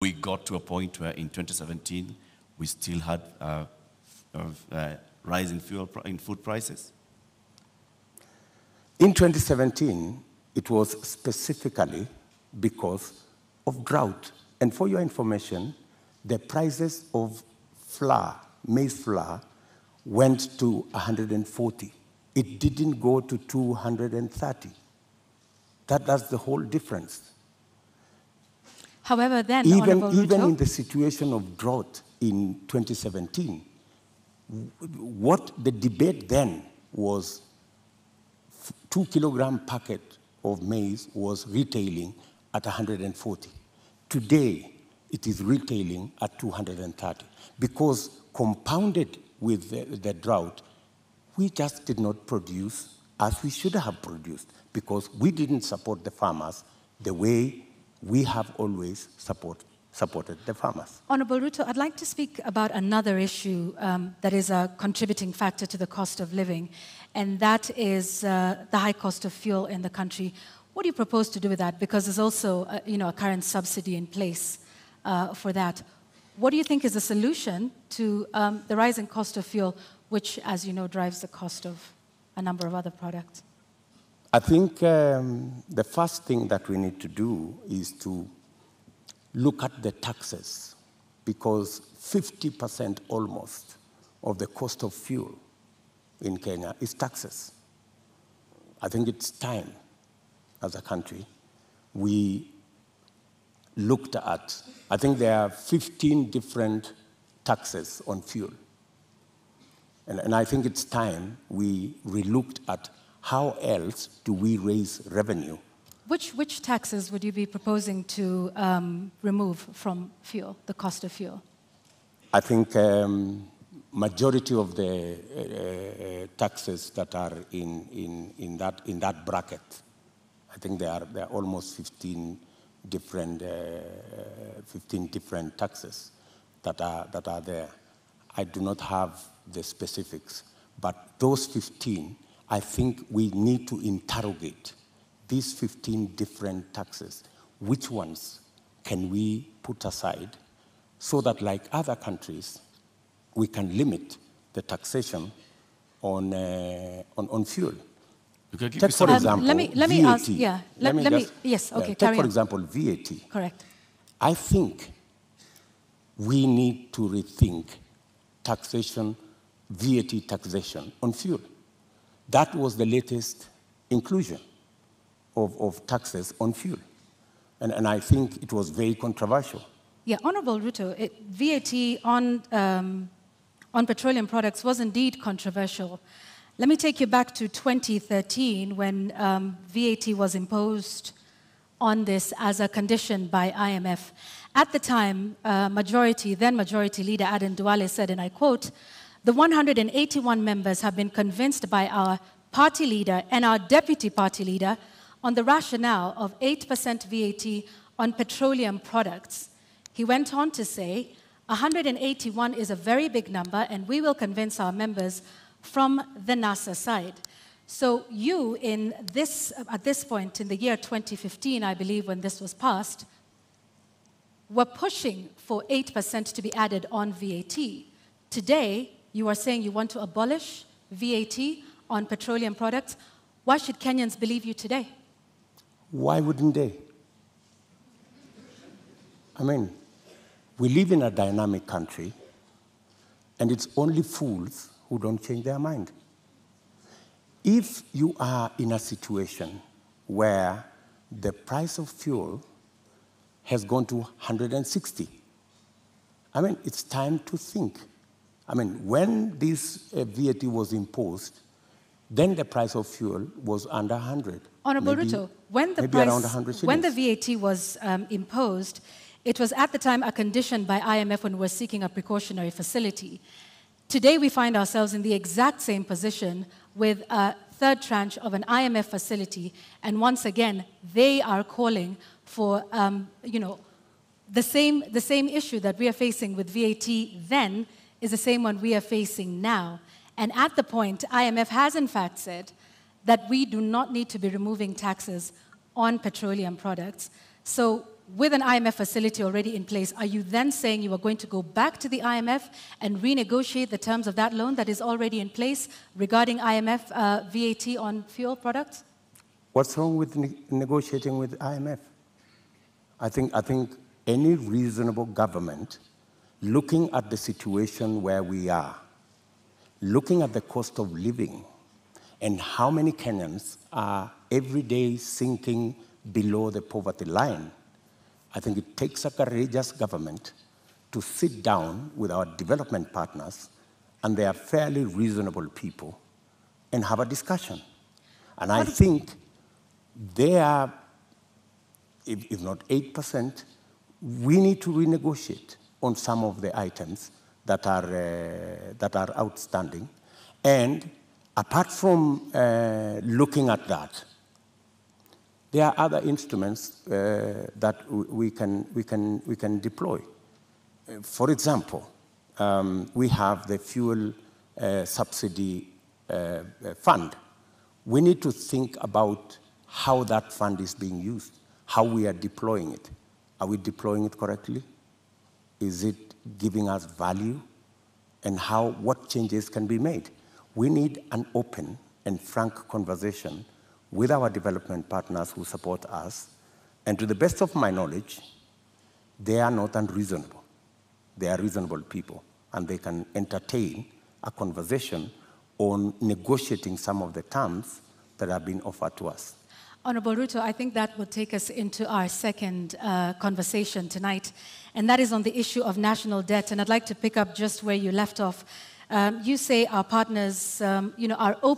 we got to a point where in 2017, we still had rise in food prices? In 2017, it was specifically because of drought. And for your information, the prices of flour, maize flour, went to 140. It didn't go to 230. That's the whole difference. However, then, even in the situation of drought in 2017, what the debate then was 2-kilogram packet of maize was retailing at 140. Today, it is retailing at 230 because compounded with the drought, we just did not produce as we should have produced because we didn't support the farmers the way we have always supported the farmers. Honourable Ruto, I'd like to speak about another issue that is a contributing factor to the cost of living, and that is the high cost of fuel in the country. What do you propose to do with that? Because there's also a current subsidy in place for that. What do you think is the solution to the rising cost of fuel, which, as you know, drives the cost of a number of other products? I think the first thing that we need to do is to look at the taxes, because 50% almost of the cost of fuel in Kenya is taxes. I think it's time, as a country, we looked at, I think there are 15 different taxes on fuel. And I think it's time we relooked at how else do we raise revenue. Which taxes would you be proposing to remove from fuel, the cost of fuel? I think majority of the taxes that are in that bracket, I think there are almost 15 different taxes that are there. I do not have the specifics, but those 15, I think we need to interrogate these 15 different taxes. Which ones can we put aside so that, like other countries, we can limit the taxation on fuel? Take, for example, let me VAT. ask, yeah. Yes, okay, take, for example, VAT. Correct. I think we need to rethink taxation, VAT taxation on fuel. That was the latest inclusion of taxes on fuel. And I think it was very controversial. Yeah, Honourable Ruto, VAT on petroleum products was indeed controversial. Let me take you back to 2013 when VAT was imposed on this as a condition by IMF. At the time, then Majority Leader Aden Duale said, and I quote, "The 181 members have been convinced by our party leader and our deputy party leader on the rationale of 8% VAT on petroleum products." He went on to say, 181 is a very big number, and we will convince our members from the NASA side. So you, at this point in the year 2015, I believe, when this was passed, were pushing for 8% to be added on VAT. Today, you are saying you want to abolish VAT on petroleum products. Why should Kenyans believe you today? Why wouldn't they? I mean, we live in a dynamic country, and it's only fools who don't change their mind. If you are in a situation where the price of fuel has gone to 160, I mean, it's time to think. I mean, when this VAT was imposed, then the price of fuel was under 100. Honourable Ruto, when the VAT was imposed, it was at the time a condition by IMF when we were seeking a precautionary facility. Today we find ourselves in the exact same position with a third tranche of an IMF facility, and once again they are calling for the same issue that we are facing with VAT then is the same one we are facing now. And at the point, IMF has in fact said that we do not need to be removing taxes on petroleum products. So with an IMF facility already in place, are you then saying you are going to go back to the IMF and renegotiate the terms of that loan that is already in place regarding IMF VAT on fuel products? What's wrong with negotiating with IMF? I think any reasonable government, looking at the situation where we are, looking at the cost of living, and how many Kenyans are every day sinking below the poverty line, I think it takes a courageous government to sit down with our development partners, and they are fairly reasonable people, and have a discussion. And I think they are, if not 8%, we need to renegotiate on some of the items that are outstanding. And apart from looking at that, there are other instruments that we can deploy. For example, we have the fuel subsidy fund. We need to think about how that fund is being used, how we are deploying it. Are we deploying it correctly? Is it giving us value? And what changes can be made? We need an open and frank conversation with our development partners who support us. And to the best of my knowledge, they are not unreasonable. They are reasonable people, and they can entertain a conversation on negotiating some of the terms that have been offered to us. Honorable Ruto, I think that will take us into our second conversation tonight, and that is on the issue of national debt. And I'd like to pick up just where you left off. You say our partners, are open